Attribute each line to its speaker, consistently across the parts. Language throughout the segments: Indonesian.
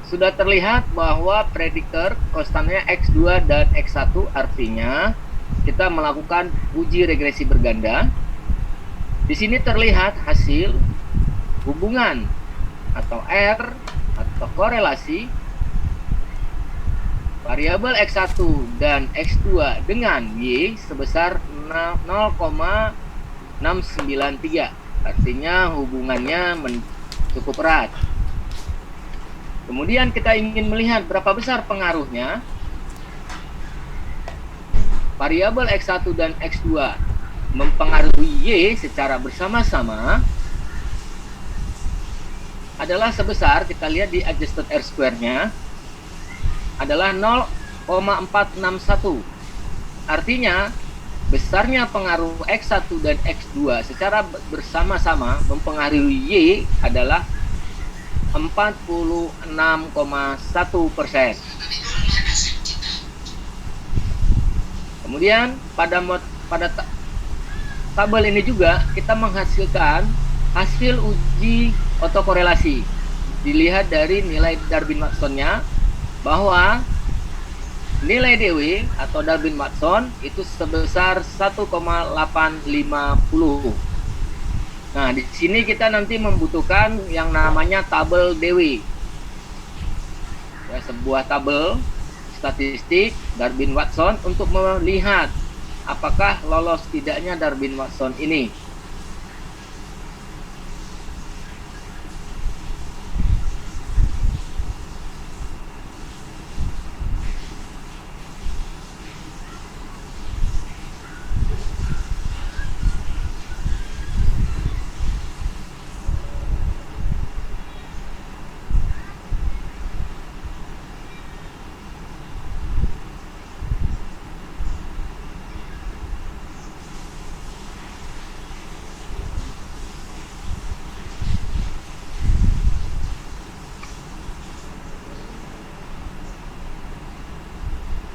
Speaker 1: sudah terlihat bahwa prediktor konstannya X2 dan X1, artinya kita melakukan uji regresi berganda. Di sini terlihat hasil hubungan atau R atau korelasi variabel X1 dan X2 dengan Y sebesar 0,693. Artinya hubungannya cukup erat. Kemudian kita ingin melihat berapa besar pengaruhnya variabel X1 dan X2 mempengaruhi Y secara bersama-sama adalah sebesar, kita lihat di adjusted R square-nya, adalah 0,461. Artinya besarnya pengaruh X1 dan X2 secara bersama-sama mempengaruhi Y adalah 46,1%. Kemudian pada tabel ini juga kita menghasilkan hasil uji otokorelasi. Dilihat dari nilai Darwin-Watson-nya bahwa nilai DW atau Darwin-Watson itu sebesar 1,850. Nah, di sini kita nanti membutuhkan yang namanya tabel DW. Ya, sebuah tabel statistik Darwin-Watson untuk melihat apakah lolos tidaknya Darwin-Watson ini.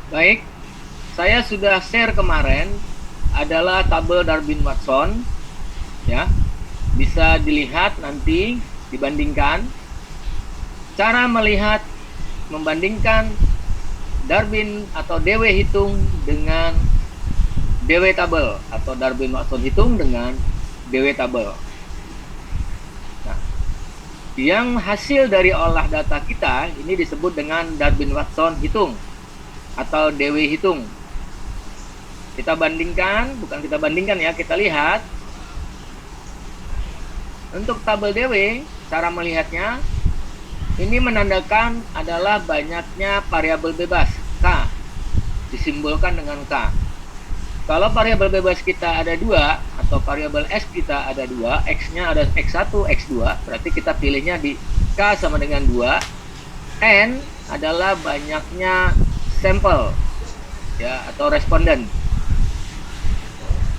Speaker 1: Baik, saya sudah share kemarin adalah tabel Darwin-Watson, ya, bisa dilihat nanti dibandingkan. Cara melihat membandingkan Darwin atau DW hitung dengan DW tabel atau Darwin-Watson hitung dengan DW tabel. Nah, yang hasil dari olah data kita ini disebut dengan Darwin-Watson hitung atau DW hitung. Kita bandingkan, bukan kita bandingkan ya, kita lihat. Untuk tabel DW, cara melihatnya, ini menandakan adalah banyaknya variabel bebas, K, disimbolkan dengan K. Kalau variabel bebas kita ada 2, atau variabel S kita ada 2, X-nya ada X1, X2, berarti kita pilihnya di K sama dengan 2. N adalah banyaknya sampel, ya, atau responden.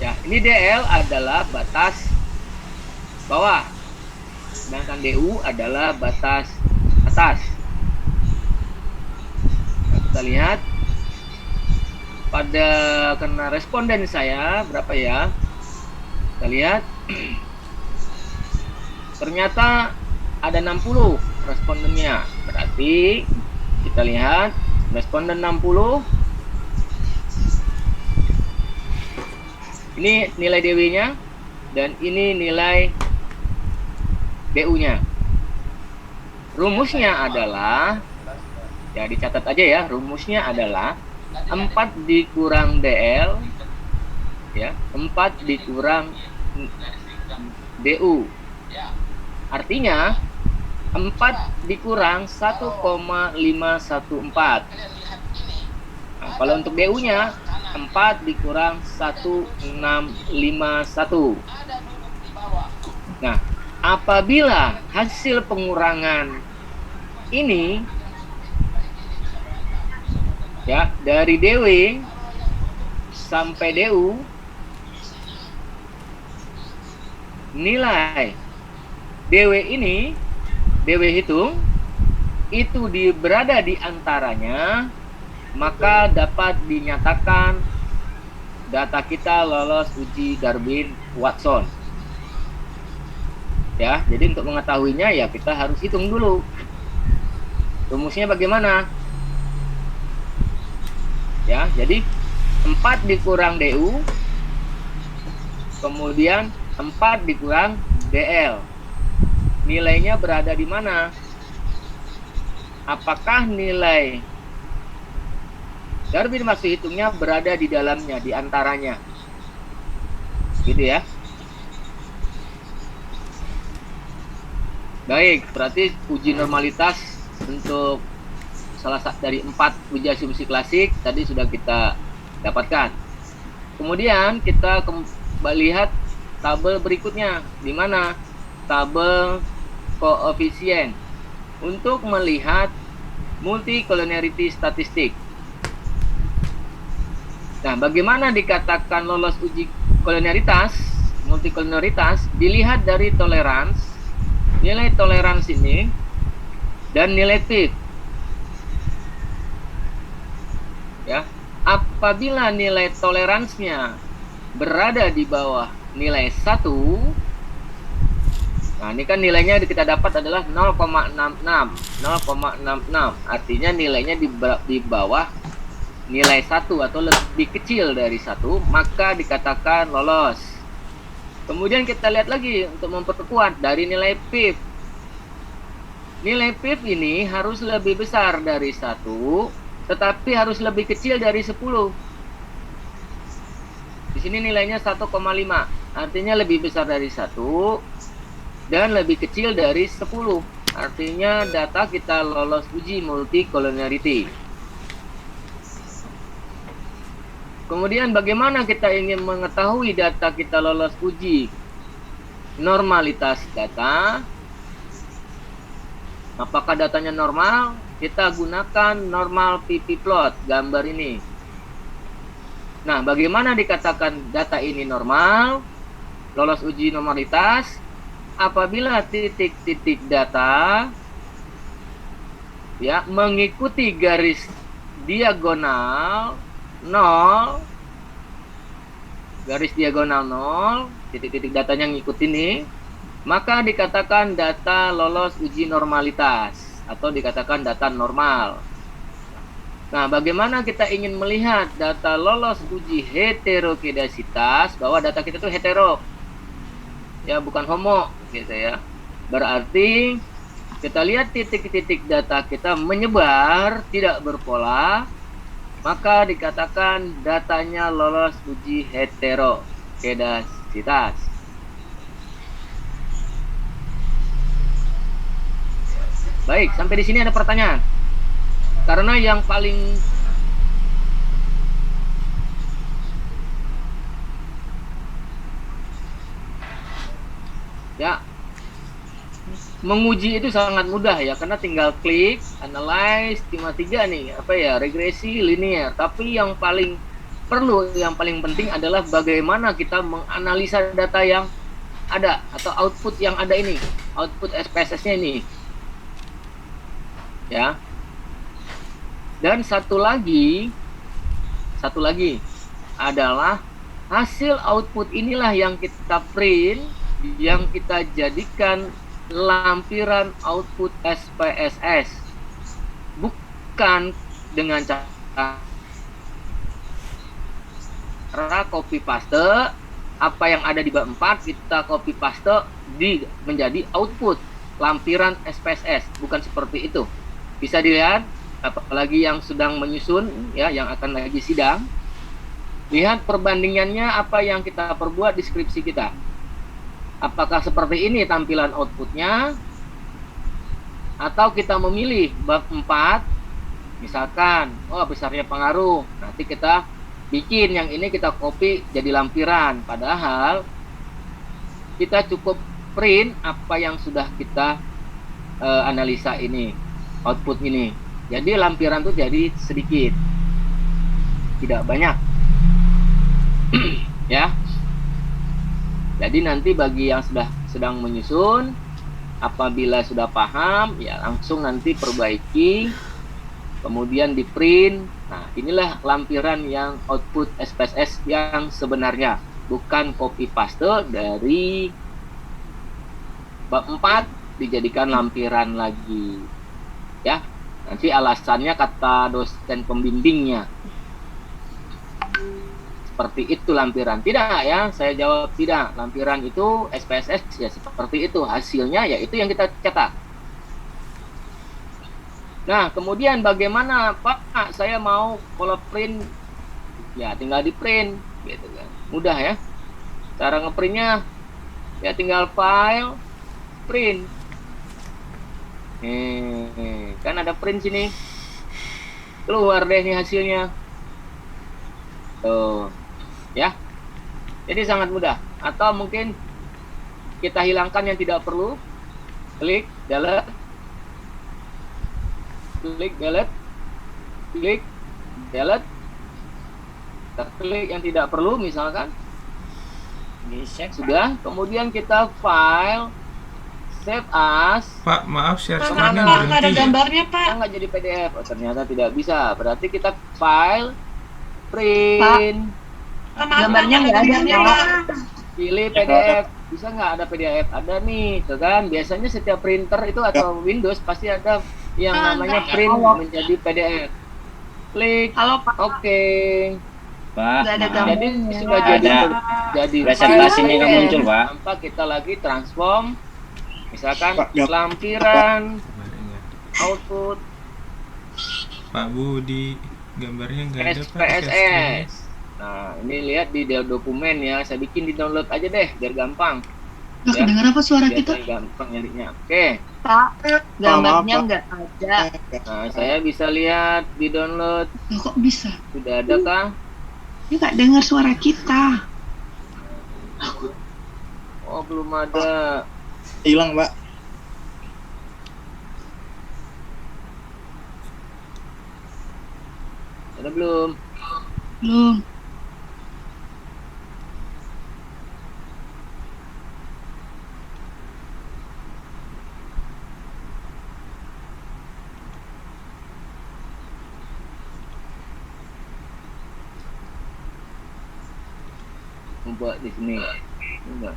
Speaker 1: Ya, ini DL adalah batas bawah, sedangkan DU adalah batas atas. Nah, kita lihat pada karena responden saya berapa ya? Kita lihat ternyata ada 60 respondennya. Berarti kita lihat responden 60. Ini nilai DW-nya dan ini nilai DU-nya. Rumusnya adalah, ya dicatat aja ya, rumusnya adalah 4 dikurang DL, ya, 4 dikurang DU. Artinya 4 dikurang 1,514. Nah, kalau untuk DU-nya 4 dikurang 1651. Nah, apabila hasil pengurangan ini, ya, dari DW sampai DU, nilai DW ini, DW hitung, itu berada di antaranya, maka dapat dinyatakan data kita lolos uji Darwin-Watson. Ya, jadi untuk mengetahuinya ya kita harus hitung dulu. Rumusnya bagaimana? Ya, jadi 4 dikurang DU, kemudian 4 dikurang DL. Nilainya berada di mana? Apakah nilai Darwin maksud hitungnya berada di dalamnya, di antaranya? Gitu ya. Baik, berarti uji normalitas untuk salah satu dari 4 uji asumsi klasik tadi sudah kita dapatkan. Kemudian kita lihat tabel berikutnya, di mana tabel koefisien untuk melihat multicollinearity statistik. Nah, bagaimana dikatakan lolos uji koliniaritas, multikoliniaritas? Dilihat dari tolerans, nilai tolerans ini, dan nilai PIV. Ya, apabila nilai toleransnya berada di bawah nilai 1, nah ini kan nilainya kita dapat adalah 0,66. Artinya nilainya di bawah nilai 1 atau lebih kecil dari 1, maka dikatakan lolos. Kemudian kita lihat lagi untuk memperkuat dari nilai PIV. Nilai PIV ini harus lebih besar dari 1, tetapi harus lebih kecil dari 10. Di sini nilainya 1,5, artinya lebih besar dari 1 dan lebih kecil dari 10. Artinya data kita lolos uji multicollinearity. Kemudian bagaimana kita ingin mengetahui data kita lolos uji normalitas data? Apakah datanya normal? Kita gunakan normal pp-plot, gambar ini. Nah, bagaimana dikatakan data ini normal, lolos uji normalitas? Apabila titik-titik data ya mengikuti garis diagonal 0, garis diagonal 0, titik-titik datanya ngikutin nih, maka dikatakan data lolos uji normalitas atau dikatakan data normal. Nah, bagaimana kita ingin melihat data lolos uji heterokedasitas, bahwa data kita itu hetero, ya bukan homo gitu ya. Berarti kita lihat titik-titik data kita menyebar, tidak berpola, maka dikatakan datanya lolos uji heterokedasitas. Baik, sampai di sini ada pertanyaan. Karena yang paling ya menguji itu sangat mudah ya, karena tinggal klik, analyze, cuma 3 nih, apa ya, regresi, linear. Tapi yang paling penting adalah bagaimana kita menganalisa data yang ada atau output yang ada ini, output SPSS-nya ini. Ya. Dan satu lagi adalah hasil output inilah yang kita print, yang kita jadikan lampiran output SPSS, bukan dengan cara copy paste. Apa yang ada di bab 4 kita copy paste menjadi output lampiran SPSS, bukan seperti itu. Bisa dilihat, apalagi yang sedang menyusun ya, yang akan lagi sidang, lihat perbandingannya apa yang kita perbuat di skripsi kita. Apakah seperti ini tampilan outputnya, atau kita memilih bab 4, misalkan, oh besarnya pengaruh, nanti kita bikin yang ini kita copy jadi lampiran, padahal kita cukup print apa yang sudah kita analisa ini, output ini. Jadi lampiran itu jadi sedikit, tidak banyak. Ya. Jadi nanti bagi yang sedang menyusun, apabila sudah paham, ya langsung nanti perbaiki, kemudian di print. Nah, inilah lampiran yang output SPSS yang sebenarnya, bukan copy paste dari bab 4 dijadikan lampiran lagi. Ya. Nanti alasannya kata dosen pembimbingnya. Seperti itu lampiran. Tidak ya, saya jawab tidak. Lampiran itu SPSS ya seperti itu. Hasilnya ya itu yang kita cetak. Nah, kemudian bagaimana Pak? Saya mau kalau print, ya tinggal di print, gitu kan. Mudah ya. Cara ngeprintnya ya tinggal file, print. Kan ada print sini. Keluar deh nih hasilnya. Tuh. Ya. Jadi sangat mudah. Atau mungkin kita hilangkan yang tidak perlu. Klik, delete. Klik, delete. Klik, delete. Kita klik yang tidak perlu misalkan. Sudah. Kemudian kita file, save as.
Speaker 2: Pak, maaf share
Speaker 3: Pak,
Speaker 2: screen-nya
Speaker 3: nggak ada
Speaker 2: berhenti.
Speaker 3: gambarnya, Pak.
Speaker 1: Nggak jadi PDF. Oh, ternyata tidak bisa. Berarti kita file, print.
Speaker 3: Gambarnya nggak ada, Pak.
Speaker 1: Pilih PDF. Bisa nggak ada PDF? Ada nih, tuh kan. Biasanya setiap printer itu atau Windows pasti ada yang namanya print menjadi PDF. Klik.
Speaker 3: Halo, Pak.
Speaker 1: Oke.
Speaker 4: Pak,
Speaker 3: Nggak ada
Speaker 4: maaf.
Speaker 1: Jadi
Speaker 3: gambarnya.
Speaker 1: sudah jadi
Speaker 4: Presentasinya nggak muncul, Pak.
Speaker 1: Tanpa kita lagi transform, misalkan
Speaker 5: Pak, ya.
Speaker 1: lampiran,
Speaker 2: Gambarnya.
Speaker 1: output,
Speaker 2: Pak Budi, gambarnya nggak ada Pak. share screen-nya.
Speaker 1: SPSS. Nah, ini lihat di dokumen ya. Saya bikin di download aja deh, biar gampang.
Speaker 6: Nggak kedengar apa suara
Speaker 1: Biar
Speaker 6: kita?
Speaker 1: saya gampang nyarinya. Oke.
Speaker 3: Pak, gambarnya
Speaker 5: Pak.
Speaker 3: nggak ada.
Speaker 1: Nah, saya bisa lihat di download.
Speaker 6: Loh, kok bisa?
Speaker 1: Sudah ada kah?
Speaker 6: Dia nggak dengar suara kita.
Speaker 1: Oh, belum ada.
Speaker 5: Hilang, Pak.
Speaker 1: Ada belum?
Speaker 6: Belum.
Speaker 1: Coba di sini. Enggak.